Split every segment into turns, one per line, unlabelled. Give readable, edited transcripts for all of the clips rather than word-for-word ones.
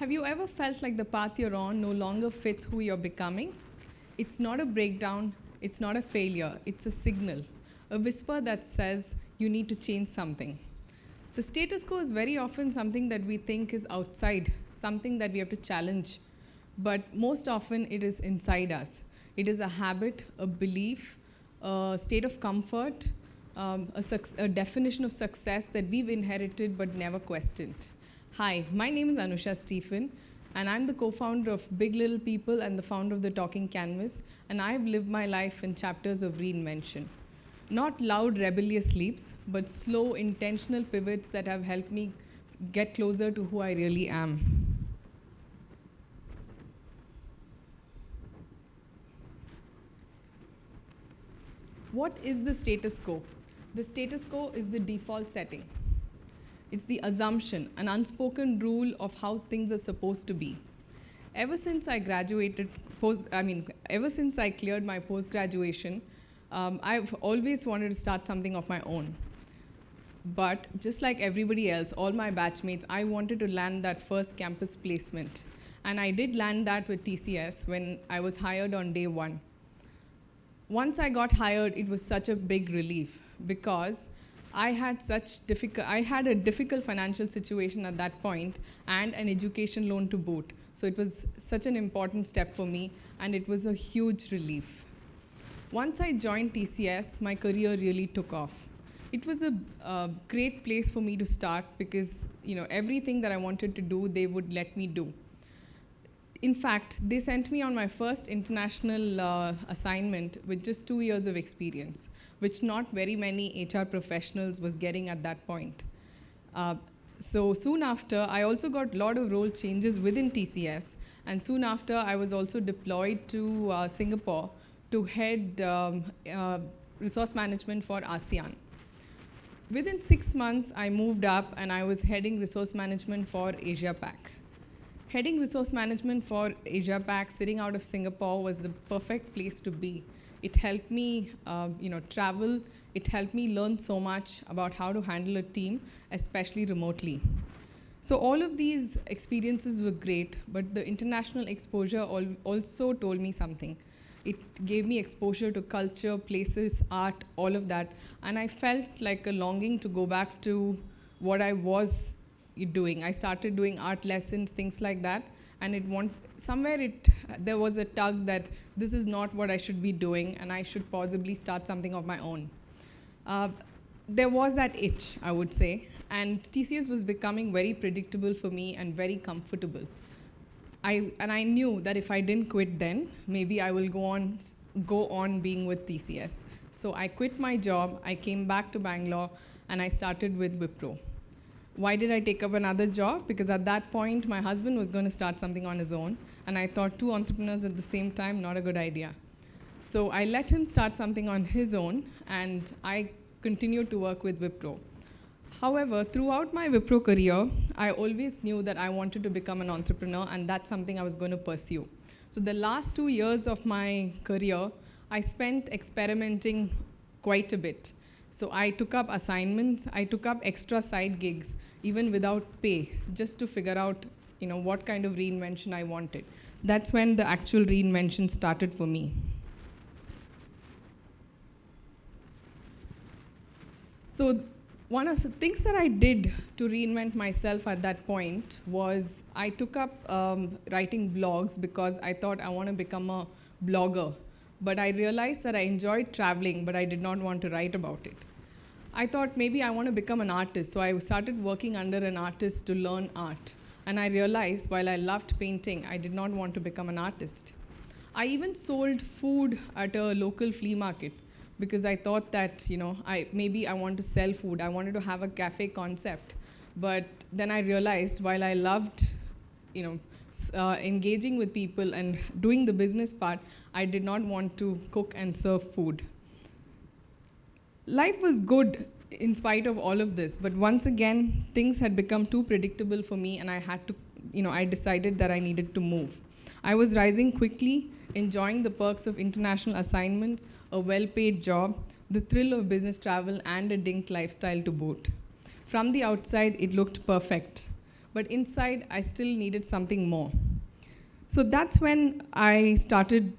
Have you ever felt like the path you're on no longer fits who you're becoming? It's not a breakdown, it's not a failure, it's a signal, a whisper that says you need to change something. The status quo is very often something that we think is outside, something that we have to challenge, but most often it is inside us. It is a habit, a belief, a state of comfort, a definition of success that we've inherited but never questioned. Hi, my name is Anusha Stephen, and I'm the co-founder of Big Little People and the founder of The Talking Canvas, and I've lived my life in chapters of reinvention. Not loud, rebellious leaps, but slow, intentional pivots that have helped me get closer to who I really am. What is the status quo? The status quo is the default setting. It's the assumption, an unspoken rule of how things are supposed to be. Ever since I graduated, ever since I cleared my post-graduation, I've always wanted to start something of my own. But just like everybody else, all my batchmates, I wanted to land that first campus placement. And I did land that with TCS when I was hired on day one. Once I got hired, it was such a big relief because I had a difficult financial situation at that point and an education loan to boot. So it was such an important step for me, and it was a huge relief. Once I joined TCS, my career really took off. It was a great place for me to start because everything that I wanted to do, they would let me do. In fact, they sent me on my first international assignment with just 2 years of experience, which not very many HR professionals was getting at that point. So soon after, I also got a lot of role changes within TCS, and soon after, I was also deployed to Singapore to head resource management for ASEAN. Within 6 months, I moved up, and I was heading resource management for Asia Pac. Heading resource management for Asia Pac, sitting out of Singapore, was the perfect place to be. It helped me travel. It helped me learn so much about how to handle a team, especially remotely. So all of these experiences were great, but the international exposure also told me something. It gave me exposure to culture, places, art, all of that. And I felt like a longing to go back to what I was doing. I started doing art lessons, things like that, and there was a tug that this is not what I should be doing, and I should possibly start something of my own. There was that itch, I would say, and TCS was becoming very predictable for me and very comfortable. I knew that if I didn't quit then, maybe I will go on being with TCS. So I quit my job, I came back to Bangalore, and I started with Wipro. Why did I take up another job? Because at that point, my husband was going to start something on his own, and I thought 2 entrepreneurs at the same time, not a good idea. So I let him start something on his own, and I continued to work with Wipro. However, throughout my Wipro career, I always knew that I wanted to become an entrepreneur, and that's something I was going to pursue. So the last 2 years of my career, I spent experimenting quite a bit. So I took up assignments, I took up extra side gigs, even without pay, just to figure out what kind of reinvention I wanted. That's when the actual reinvention started for me. So one of the things that I did to reinvent myself at that point was I took up writing blogs because I thought I want to become a blogger. But I realized that I enjoyed traveling, but I did not want to write about it. I thought maybe I want to become an artist, so I started working under an artist to learn art. And I realized while I loved painting, I did not want to become an artist. I even sold food at a local flea market because I thought that maybe I want to sell food. I wanted to have a cafe concept. But then I realized while I loved engaging with people and doing the business part, I did not want to cook and serve food. Life was good in spite of all of this, but once again, things had become too predictable for me, and I decided that I needed to move. I was rising quickly, enjoying the perks of international assignments, a well-paid job, the thrill of business travel, and a dinked lifestyle to boot. From the outside, it looked perfect. but inside I still needed something more. So that's when I started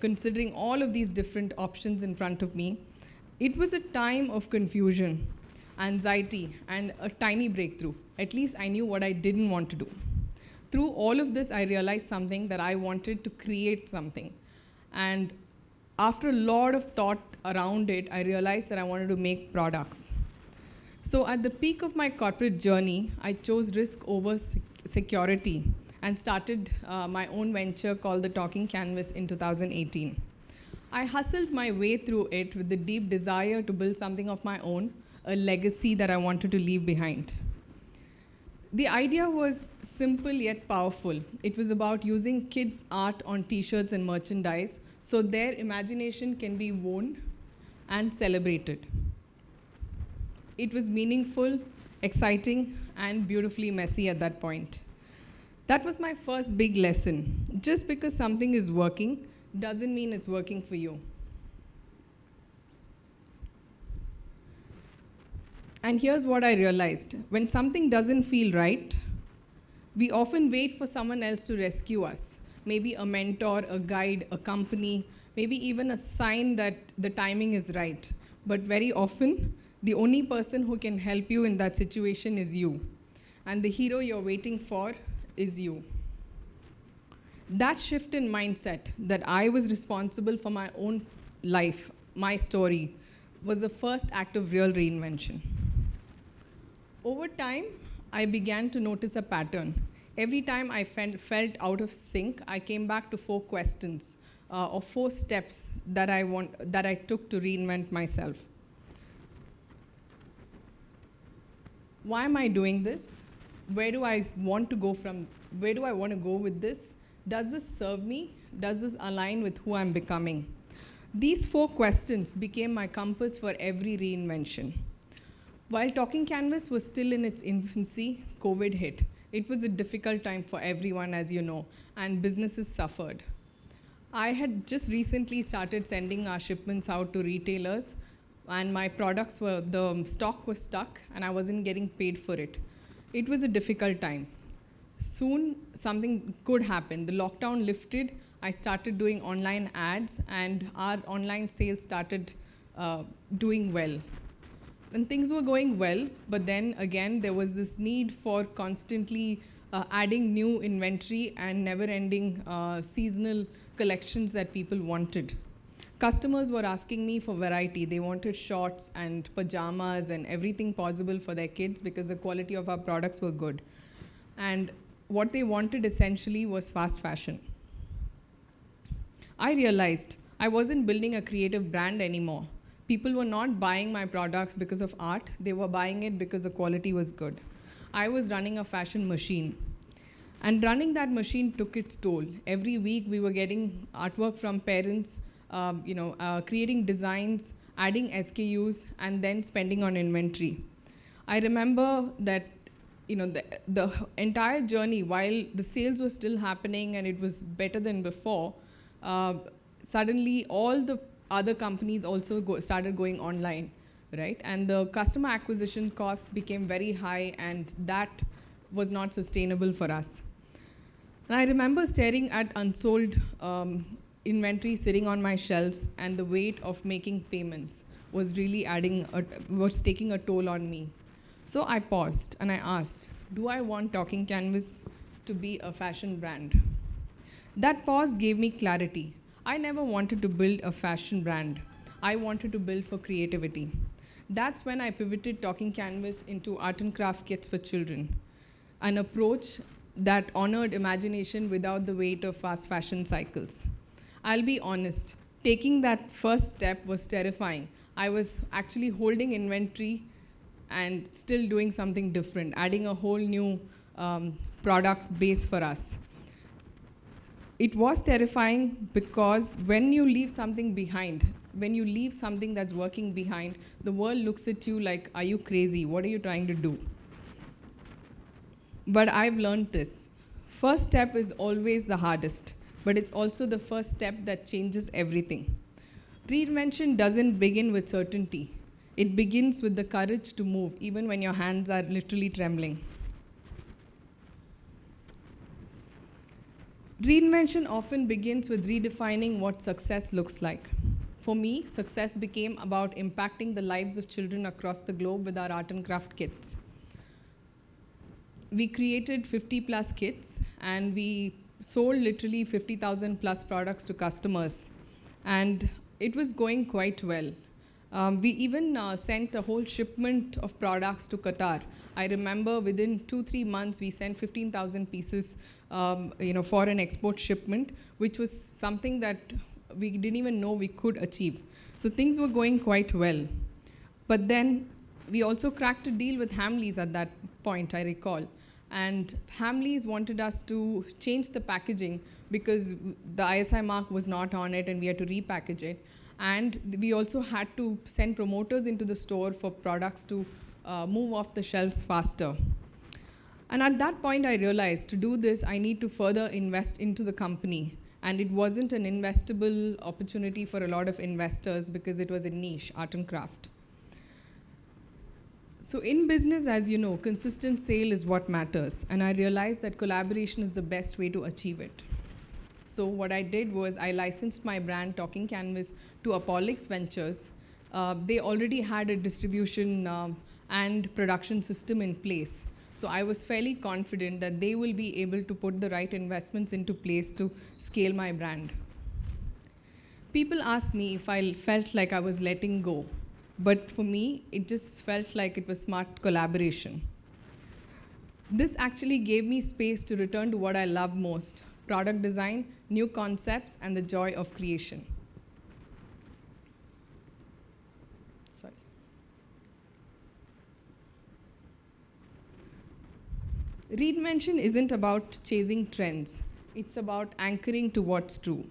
considering all of these different options in front of me. It was a time of confusion, anxiety, and a tiny breakthrough. At least I knew what I didn't want to do. Through all of this, I realized something, that I wanted to create something. And after a lot of thought around it, I realized that I wanted to make products. So at the peak of my corporate journey, I chose risk over security and started my own venture called the Talking Canvas in 2018. I hustled my way through it with the deep desire to build something of my own, a legacy that I wanted to leave behind. The idea was simple yet powerful. It was about using kids' art on t-shirts and merchandise so their imagination can be worn and celebrated. It was meaningful, exciting, and beautifully messy at that point. That was my first big lesson. Just because something is working doesn't mean it's working for you. And here's what I realized. When something doesn't feel right, we often wait for someone else to rescue us. Maybe a mentor, a guide, a company, maybe even a sign that the timing is right. But very often, the only person who can help you in that situation is you. And the hero you're waiting for is you. That shift in mindset, that I was responsible for my own life, my story, was the first act of real reinvention. Over time, I began to notice a pattern. Every time I felt out of sync, I came back to 4 questions or 4 steps that I took to reinvent myself. Why am I doing this? Where do I want to go with this? Does this serve me? Does this align with who I'm becoming? These 4 questions became my compass for every reinvention. While Talking Canvas was still in its infancy, COVID hit. It was a difficult time for everyone, as you know, and businesses suffered. I had just recently started sending our shipments out to retailers, and my the stock was stuck, and I wasn't getting paid for it. It was a difficult time. Soon, something could happen. The lockdown lifted. I started doing online ads, and our online sales started doing well. And things were going well, but then again, there was this need for constantly adding new inventory and never-ending seasonal collections that people wanted. Customers were asking me for variety. They wanted shorts and pajamas and everything possible for their kids because the quality of our products were good. And what they wanted essentially was fast fashion. I realized I wasn't building a creative brand anymore. People were not buying my products because of art. They were buying it because the quality was good. I was running a fashion machine. And running that machine took its toll. Every week we were getting artwork from parents, creating designs, adding SKUs, and then spending on inventory. I remember that the entire journey, while the sales were still happening and it was better than before, suddenly all the other companies also started going online, right? And the customer acquisition costs became very high, and that was not sustainable for us. And I remember staring at unsold inventory sitting on my shelves, and the weight of making payments was really taking a toll on me. So I paused and I asked, do I want Talking Canvas to be a fashion brand? That pause gave me clarity. I never wanted to build a fashion brand. I wanted to build for creativity. That's when I pivoted Talking Canvas into art and craft kits for children, an approach that honored imagination without the weight of fast fashion cycles. I'll be honest, taking that first step was terrifying. I was actually holding inventory and still doing something different, adding a whole new product base for us. It was terrifying because when you leave something behind, when you leave something that's working behind, the world looks at you like, are you crazy? What are you trying to do? But I've learned this. First step is always the hardest, but it's also the first step that changes everything. Reinvention doesn't begin with certainty. It begins with the courage to move, even when your hands are literally trembling. Reinvention often begins with redefining what success looks like. For me, success became about impacting the lives of children across the globe with our art and craft kits. We created 50 plus kits, and we sold literally 50,000 plus products to customers. And it was going quite well. We even sent a whole shipment of products to Qatar. I remember within 2-3 months, we sent 15,000 pieces for an export shipment, which was something that we didn't even know we could achieve. So things were going quite well. But then we also cracked a deal with Hamleys at that point, I recall. And Hamleys wanted us to change the packaging because the ISI mark was not on it and we had to repackage it. And we also had to send promoters into the store for products to move off the shelves faster. And at that point, I realized to do this, I need to further invest into the company. And it wasn't an investable opportunity for a lot of investors because it was a niche, art and craft. So in business, as you know, consistent sale is what matters. And I realized that collaboration is the best way to achieve it. So what I did was I licensed my brand Talking Canvas to Apolix Ventures. They already had a distribution and production system in place. So I was fairly confident that they will be able to put the right investments into place to scale my brand. People asked me if I felt like I was letting go. But for me, it just felt like it was smart collaboration. This actually gave me space to return to what I love most: product design, new concepts, and the joy of creation. Sorry. Reinvention isn't about chasing trends. It's about anchoring to what's true.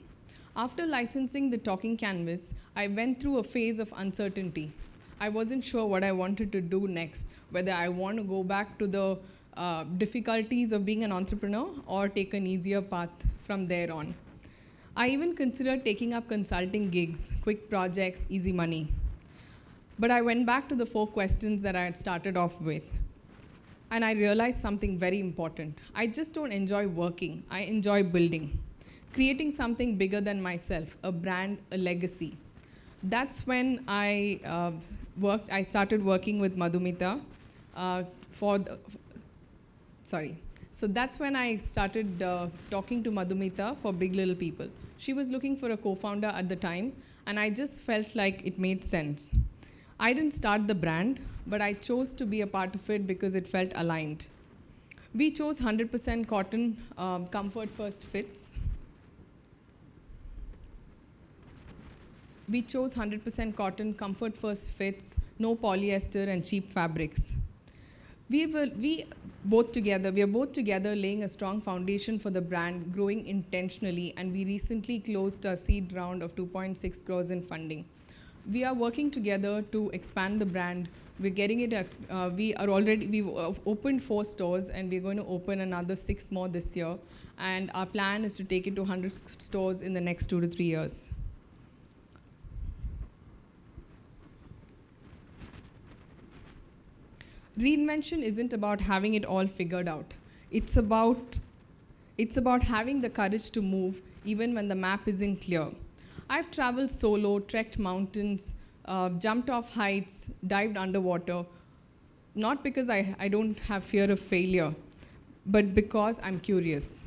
After licensing the Talking Canvas, I went through a phase of uncertainty. I wasn't sure what I wanted to do next, whether I want to go back to the difficulties of being an entrepreneur or take an easier path from there on. I even considered taking up consulting gigs, quick projects, easy money. But I went back to the 4 questions that I had started off with. And I realized something very important. I just don't enjoy working. I enjoy building. Creating something bigger than myself, a brand, a legacy. That's when I started working with Madhumita So that's when I started talking to Madhumita for Big Little People. She was looking for a co-founder at the time, and I just felt like it made sense. I didn't start the brand, but I chose to be a part of it because it felt aligned. We chose 100% cotton, comfort first fits. We chose 100% cotton, comfort first fits, no polyester and cheap fabrics. We are both together laying a strong foundation for the brand, growing intentionally, and we recently closed a seed round of 2.6 crores in funding. We are working together to expand the brand. We're getting it we've opened 4 stores, and we're going to open another 6 more this year. And our plan is to take it to 100 stores in the next 2 to 3 years. Reinvention isn't about having it all figured out. It's about having the courage to move even when the map isn't clear. I've traveled solo, trekked mountains, jumped off heights, dived underwater, not because I don't have fear of failure, but because I'm curious.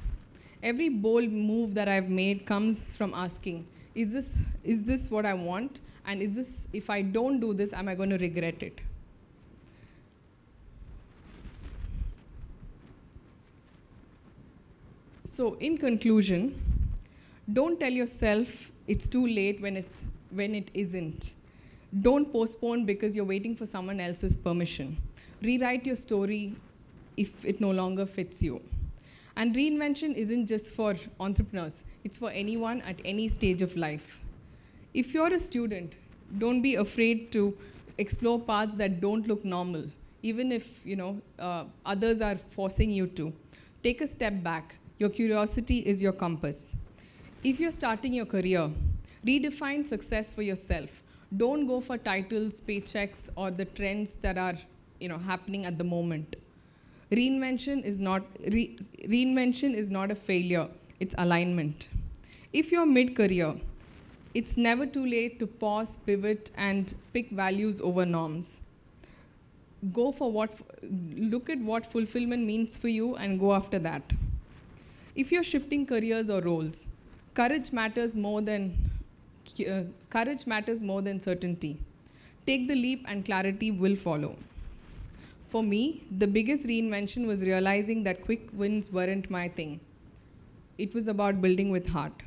Every bold move that I've made comes from asking, is this what I want? And if I don't do this, am I going to regret it? So in conclusion, don't tell yourself it's too late when it isn't. Don't postpone because you're waiting for someone else's permission. Rewrite your story if it no longer fits you. And reinvention isn't just for entrepreneurs. It's for anyone at any stage of life. If you're a student, don't be afraid to explore paths that don't look normal, even if others are forcing you to. Take a step back. Your curiosity is your compass. If you're starting your career, redefine success for yourself. Don't go for titles, paychecks, or the trends that are happening at the moment. Reinvention is not a failure. it's alignment. If you're mid-career, it's never too late to pause, pivot, and pick values over norms. Look at what fulfillment means for you and go after that. If you're shifting careers or roles, courage matters more than certainty. Take the leap and clarity will follow. For me, the biggest reinvention was realizing that quick wins weren't my thing. It was about building with heart.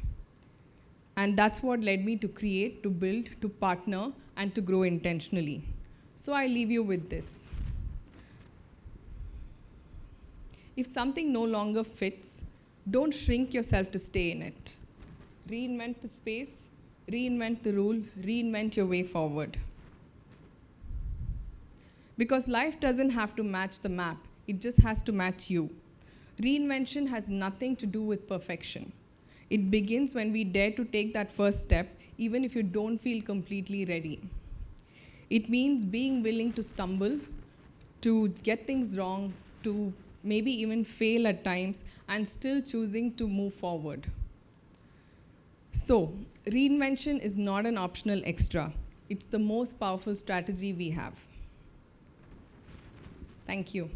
And that's what led me to create, to build, to partner, and to grow intentionally. So I leave you with this. If something no longer fits, don't shrink yourself to stay in it. Reinvent the space, reinvent the rule, reinvent your way forward. Because life doesn't have to match the map, it just has to match you. Reinvention has nothing to do with perfection. It begins when we dare to take that first step, even if you don't feel completely ready. It means being willing to stumble, to get things wrong, to maybe even fail at times, and still choosing to move forward. So, reinvention is not an optional extra. It's the most powerful strategy we have. Thank you.